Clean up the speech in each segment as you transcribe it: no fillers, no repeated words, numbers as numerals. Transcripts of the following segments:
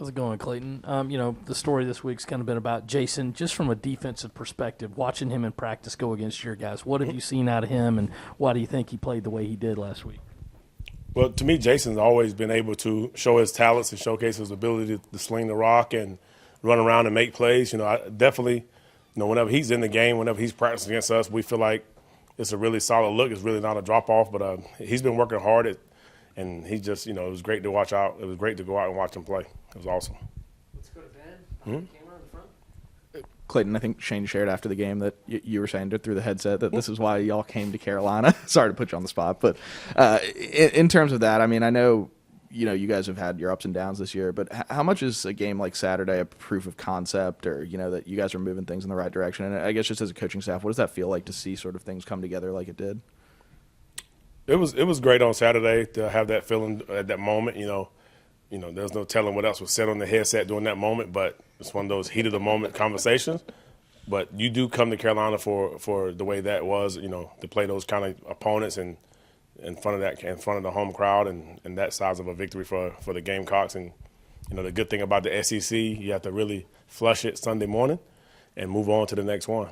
How's it going, Clayton? The story this week's kind of been about Jason, just from a defensive perspective, watching him in practice go against your guys. What have you seen out of him, and why do you think he played the way he did last week? Well, to me, Jason's always been able to show his talents and showcase his ability to sling the rock and run around and make plays. I definitely, whenever he's in the game, whenever he's practicing against us, we feel like it's a really solid look. It's really not a drop-off, but he's been working hard and he just, it was great to watch out. It was great to go out and watch him play. It was awesome. Let's go to Ben. Camera in the front. Clayton, I think Shane shared after the game that you were saying through the headset that this is why y'all came to Carolina. Sorry to put you on the spot, but in terms of that, I mean, I know you guys have had your ups and downs this year, but how much is a game like Saturday a proof of concept, or that you guys are moving things in the right direction? And I guess just as a coaching staff, what does that feel like to see sort of things come together like it did? It was great on Saturday to have that feeling at that moment. There's no telling what else was said on the headset during that moment, but it's one of those heat of the moment conversations. But you do come to Carolina for the way that was, to play those kind of opponents and in front of the home crowd and that size of a victory for the Gamecocks. And the good thing about the SEC, you have to really flush it Sunday morning and move on to the next one.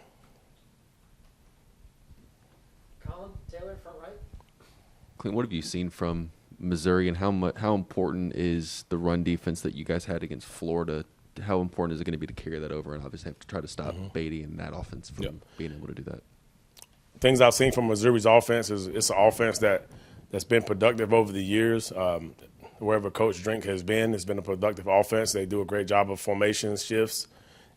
Colin, Taylor, front right. Clint, what have you seen from Missouri, and how important is the run defense that you guys had against Florida? How important is it going to be to carry that over and obviously have to try to stop Beatty and that offense from being able to do that? Things I've seen from Missouri's offense is it's an offense that's been productive over the years. Wherever Coach Drink has been, it's been a productive offense. They do a great job of formation shifts,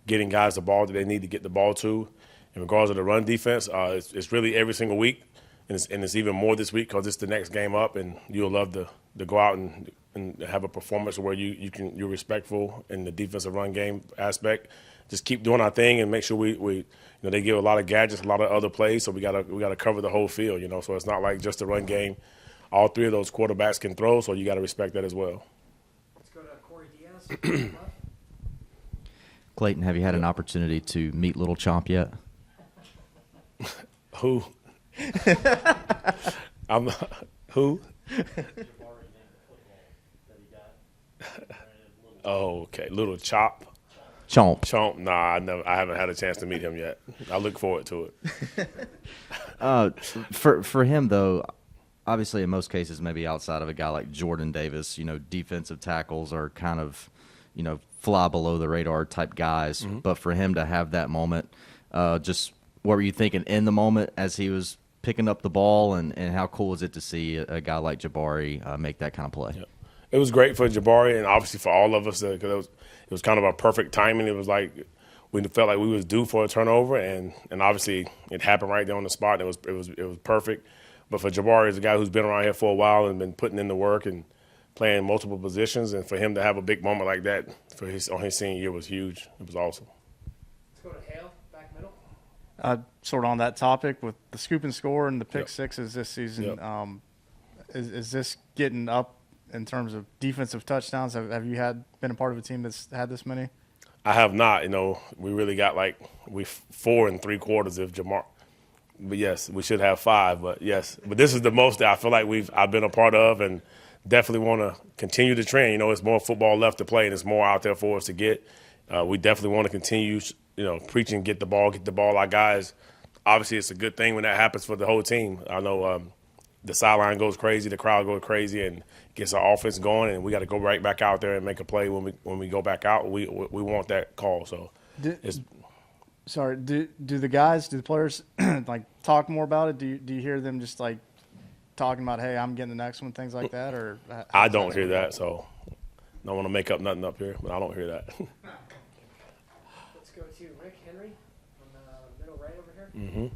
getting guys the ball that they need to get the ball to. In regards to the run defense, it's really every single week. And it's even more this week because it's the next game up, and you'll love to go out and have a performance where you're respectful in the defensive run game aspect. Just keep doing our thing and make sure we they give a lot of gadgets, a lot of other plays, so we gotta cover the whole field. So it's not like just the run game. All three of those quarterbacks can throw, so you got to respect that as well. Let's go to Corey Diaz. Clayton, have you had an opportunity to meet Little Chomp yet? Who? Who? Oh, okay. Little Chop. Chomp. Nah, I haven't had a chance to meet him yet. I look forward to it. For him though, obviously in most cases, maybe outside of a guy like Jordan Davis, defensive tackles are kind of, fly below the radar type guys. Mm-hmm. But for him to have that moment, just what were you thinking in the moment as he was picking up the ball, and how cool was it to see a guy like Jabari make that kind of play? Yeah. It was great for Jabari and obviously for all of us because it was kind of a perfect timing. It was like we felt like we was due for a turnover, and obviously it happened right there on the spot. It was perfect. But for Jabari, he's a guy who's been around here for a while and been putting in the work and playing multiple positions, and for him to have a big moment like that on his senior year was huge. It was awesome. Let's go to Hale, back middle. Sort of on that topic with the scoop and score and the pick sixes this season, Yep. Is this getting up in terms of defensive touchdowns? Have you been a part of a team that's had this many? I have not. We really got 4 3/4 if Jamar. But yes, we should have 5. But yes, but this is the most that I feel like I've been a part of, and definitely want to continue the trend. It's more football left to play, and it's more out there for us to get. We definitely want to continue, preaching, get the ball. Our guys, obviously, it's a good thing when that happens for the whole team. I know the sideline goes crazy, the crowd goes crazy, and gets our offense going, and we got to go right back out there and make a play when we go back out. We want that call. So, do the players talk more about it? Do you hear them just talking about, hey, I'm getting the next one, things like that? Or I don't hear that, so I don't want to make up nothing up here, but I don't hear that. Let's go to Rick Henry from the middle right over here. Mm-hmm.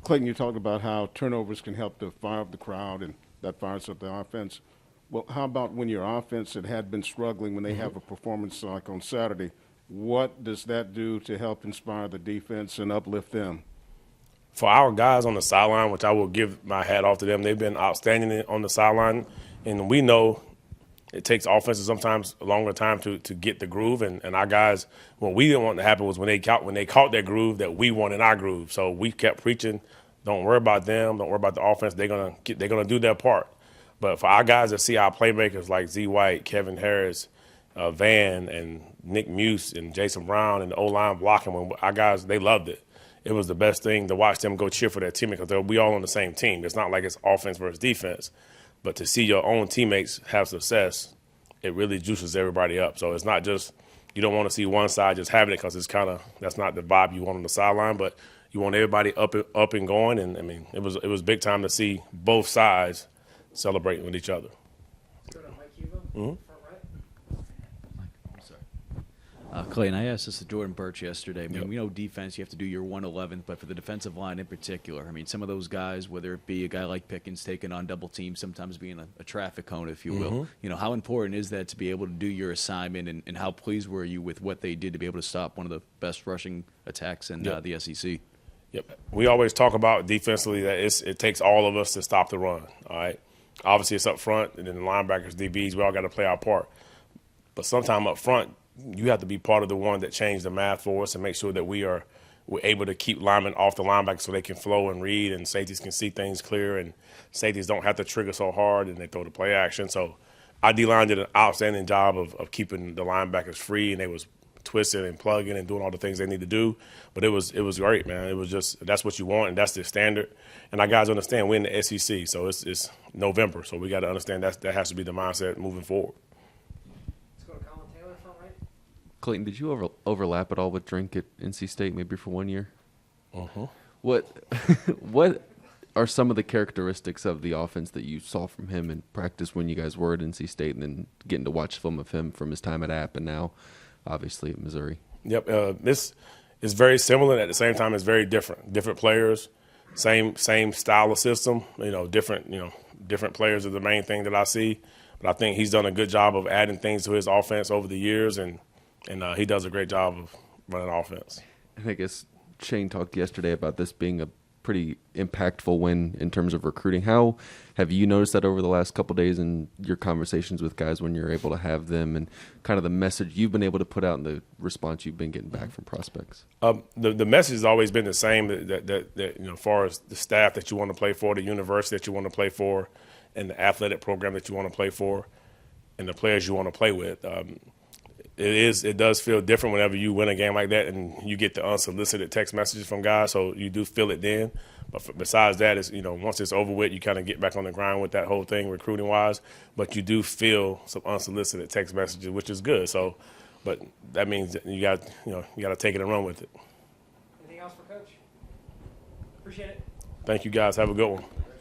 Clayton, you talked about how turnovers can help to fire up the crowd, and that fires up the offense. Well, how about when your offense had been struggling, when they have a performance like on Saturday, what does that do to help inspire the defense and uplift them? For our guys on the sideline, which I will give my hat off to them, they've been outstanding on the sideline, and we know it takes offenses sometimes a longer time to get the groove, and our guys, what we didn't want to happen was when they caught that groove, that we wanted our groove. So we kept preaching, don't worry about them, don't worry about the offense. They're gonna do their part. But for our guys that see our playmakers like Z White, Kevin Harris, Van and Nick Muse and Jason Brown and the O-line blocking, when our guys, they loved it. It was the best thing to watch them go cheer for their teammate because we all on the same team. It's not like it's offense versus defense, but to see your own teammates have success, it really juices everybody up. So it's not just you don't want to see one side just having it because it's kind of that's not the vibe you want on the sideline, but you want everybody up and going. And I mean, it was big time to see both sides celebrating with each other. Let's go to Mike Hugo, front right. Clayton, I asked this to Jordan Birch yesterday. I mean, we know defense, you have to do your 111th, but for the defensive line in particular, I mean, some of those guys, whether it be a guy like Pickens taking on double teams, sometimes being a traffic cone, if you will, you know, how important is that to be able to do your assignment, and how pleased were you with what they did to be able to stop one of the best rushing attacks in the SEC? Yep. We always talk about defensively that it takes all of us to stop the run, all right? Obviously, it's up front, and then the linebackers, DBs, we all got to play our part. But sometime up front, you have to be part of the one that changed the math for us and make sure that we're able to keep linemen off the linebackers so they can flow and read and safeties can see things clear and safeties don't have to trigger so hard and they throw the play action. So our D-line did an outstanding job of keeping the linebackers free, and they was twisting and plugging and doing all the things they need to do. But it was great, man. It was just that's what you want, and that's the standard. And our guys understand we're in the SEC, so it's November, so we got to understand that has to be the mindset moving forward. Let's go to Colin Taylor, front right. Clayton, did you overlap at all with Drink at NC State, maybe for 1 year? What are some of the characteristics of the offense that you saw from him in practice when you guys were at NC State, and then getting to watch film of him from his time at App and now obviously at Missouri? Yep. This is very similar, and at the same time it's very different. Different players, same style of system. Different players are the main thing that I see. But I think he's done a good job of adding things to his offense over the years, and he does a great job of running offense. And I guess Shane talked yesterday about this being a pretty impactful win in terms of recruiting. How have you noticed that over the last couple of days in your conversations with guys when you're able to have them, and kind of the message you've been able to put out and the response you've been getting back from prospects? The message has always been the same, that as far as the staff that you want to play for, the university that you want to play for, and the athletic program that you want to play for, and the players you want to play with. It does feel different whenever you win a game like that and you get the unsolicited text messages from guys, so you do feel it then. But besides that, it's, once it's over with, you kind of get back on the grind with that whole thing recruiting wise. But you do feel some unsolicited text messages, which is good. So, but that means that you got to take it and run with it. Anything else for Coach? Appreciate it. Thank you guys. Have a good one.